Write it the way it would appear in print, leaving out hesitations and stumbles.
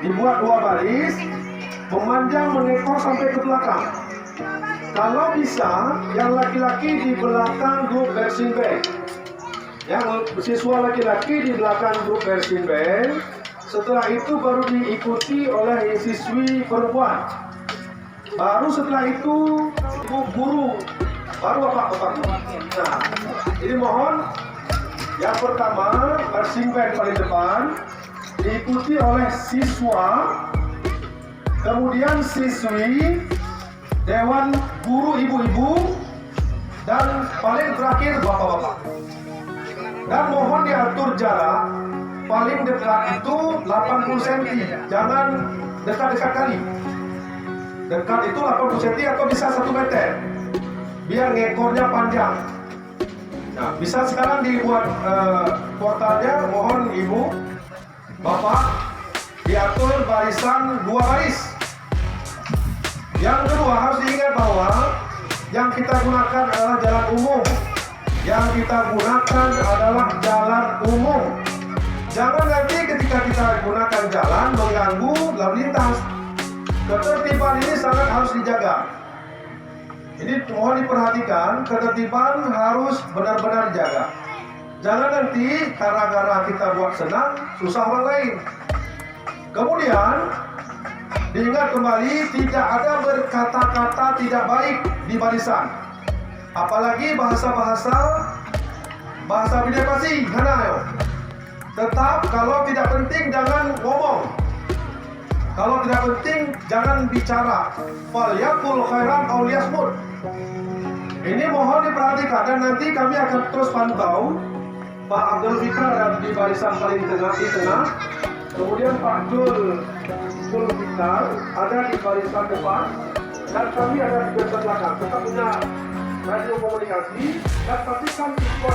dibuat 2 baris, memanjang mengekor sampai ke belakang. Kalau bisa, yang laki-laki di belakang grup marching band, yang siswa laki-laki di belakang grup marching band. Setelah itu baru diikuti oleh siswi perempuan. Baru setelah itu ibu guru, baru bapak. Nah, ini mohon yang pertama marching band paling depan, diikuti oleh siswa, kemudian siswi, dewan guru ibu-ibu, dan paling terakhir bapak-bapak. Dan mohon diatur jarak, paling dekat itu 80 cm, jangan dekat-dekat kali. Dekat itu 80 cm atau bisa 1 meter, biar ngekornya panjang. Nah, bisa sekarang dibuat portalnya, mohon ibu, bapak, diatur barisan 2 baris. Yang kedua harus diingat bahwa yang kita gunakan adalah jalan umum. Yang kita gunakan adalah jalan umum. Jangan nanti ketika kita gunakan jalan mengganggu lalu lintas. Ketertiban ini sangat harus dijaga. Ini mohon diperhatikan, ketertiban harus benar-benar dijaga. Jangan nanti gara-gara kita buat senang, susah orang lain. Kemudian diingat kembali, tidak ada berkata-kata tidak baik di barisan. Apalagi bahasa bida basi, mana ayo. Tetap kalau tidak penting jangan ngomong. Kalau tidak penting jangan bicara. Falyaqul khairan aw liyasmut. Ini mohon diperhatikan dan nanti kami akan terus pantau. Pak Abdul Fikar ada di barisan paling tengah. Kemudian Pak Abdul Fikar ada di barisan depan dan kami ada di barisan belakang. Kita punya radio komunikasi dan pastikan siswa